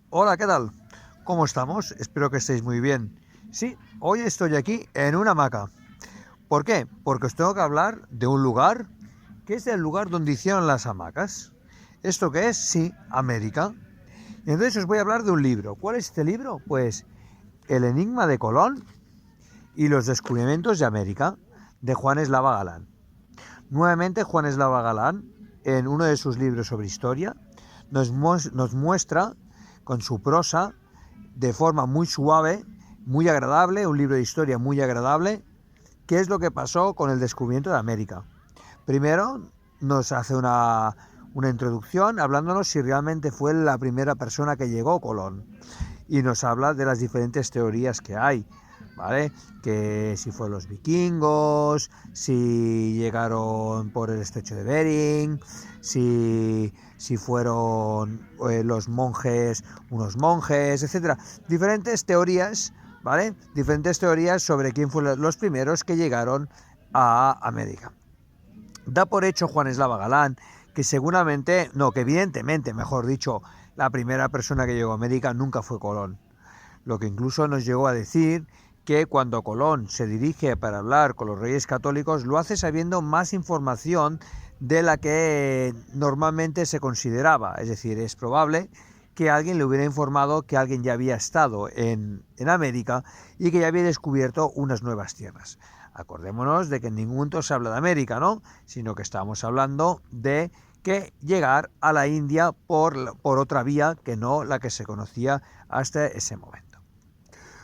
Hola, ¿qué tal? ¿Cómo estamos? Espero que estéis muy bien. Sí, hoy estoy aquí en una hamaca. ¿Por qué? Porque os tengo que hablar de un lugar que es el lugar donde hicieron las hamacas. ¿Esto qué es? Sí, América. Y entonces os voy a hablar de un libro. ¿Cuál es este libro? Pues El enigma de Colón y los descubrimientos de América, de Juan Eslava Galán. Nuevamente, Juan Eslava Galán, en uno de sus libros sobre historia, nos muestra con su prosa, de forma muy suave, muy agradable, un libro de historia muy agradable, qué es lo que pasó con el descubrimiento de América. Primero nos hace una introducción hablándonos si realmente fue la primera persona que llegó Colón y nos habla de las diferentes teorías que hay, ¿vale? Que si fueron los vikingos, si llegaron por el estrecho de Bering, si fueron los monjes, unos monjes, etcétera. Diferentes teorías, ¿vale? Diferentes teorías sobre quién fueron los primeros que llegaron a América. Da por hecho Juan Eslava Galán que seguramente, no, que evidentemente, mejor dicho, la primera persona que llegó a América nunca fue Colón. Lo que incluso nos llegó a decir que cuando Colón se dirige para hablar con los reyes católicos, lo hace sabiendo más información de la que normalmente se consideraba. Es decir, es probable que alguien le hubiera informado que alguien ya había estado en América y que ya había descubierto unas nuevas tierras. Acordémonos de que en ningún momento se habla de América, ¿no? Sino que estamos hablando de que llegar a la India por otra vía que no la que se conocía hasta ese momento.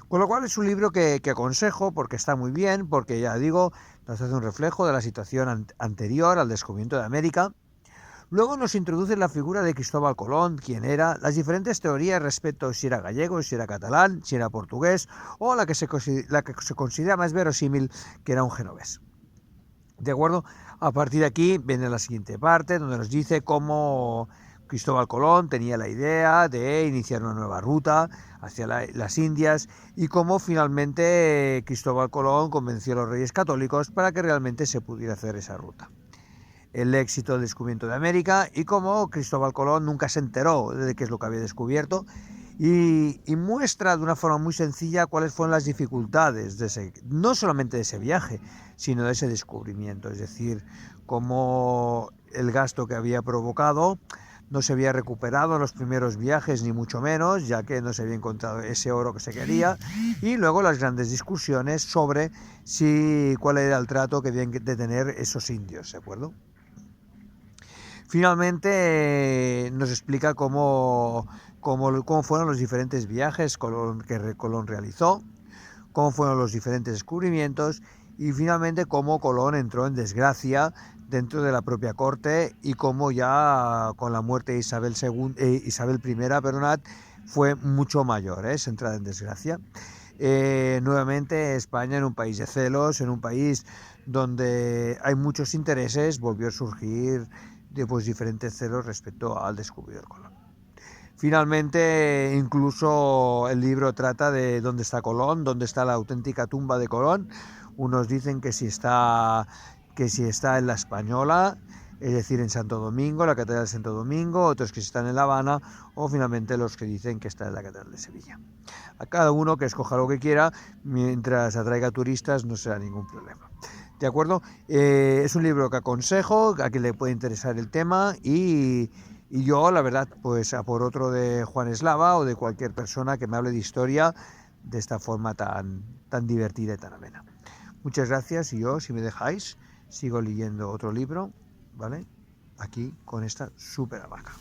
Con lo cual es un libro que aconsejo porque está muy bien, porque ya digo, nos hace un reflejo de la situación anterior al descubrimiento de América. Luego nos introduce la figura de Cristóbal Colón, quién era, las diferentes teorías respecto a si era gallego, si era catalán, si era portugués o la que se considera más verosímil que era un genovés. ¿De acuerdo? A partir de aquí viene la siguiente parte donde nos dice cómo Cristóbal Colón tenía la idea de iniciar una nueva ruta hacia las Indias y cómo finalmente Cristóbal Colón convenció a los reyes católicos para que realmente se pudiera hacer esa ruta. El éxito del descubrimiento de América y cómo Cristóbal Colón nunca se enteró de qué es lo que había descubierto y muestra de una forma muy sencilla cuáles fueron las dificultades de no solamente de ese viaje, sino de ese descubrimiento. Es decir, cómo el gasto que había provocado no se había recuperado en los primeros viajes, ni mucho menos, ya que no se había encontrado ese oro que se quería, y luego las grandes discusiones sobre cuál era el trato que debían de tener esos indios, ¿de acuerdo? Finalmente nos explica cómo fueron los diferentes viajes que Colón realizó, cómo fueron los diferentes descubrimientos y finalmente cómo Colón entró en desgracia dentro de la propia corte y cómo ya con la muerte de Isabel I, perdonad, fue mucho mayor esa entrada en desgracia. Nuevamente España, en un país de celos, en un país donde hay muchos intereses, volvió a surgir pues, diferentes celos respecto al descubridor Colón. Finalmente, incluso el libro trata de dónde está Colón, dónde está la auténtica tumba de Colón. Unos dicen que si está en la Española, es decir, en Santo Domingo, la Catedral de Santo Domingo, otros que están en La Habana, o finalmente los que dicen que está en la Catedral de Sevilla. A cada uno que escoja lo que quiera, mientras atraiga turistas, no será ningún problema. ¿De acuerdo? Es un libro que aconsejo, a quien le puede interesar el tema y yo, la verdad, pues a por otro de Juan Eslava o de cualquier persona que me hable de historia de esta forma tan divertida y tan amena. Muchas gracias y yo, si me dejáis, sigo leyendo otro libro, ¿vale? Aquí con esta súper hamaca.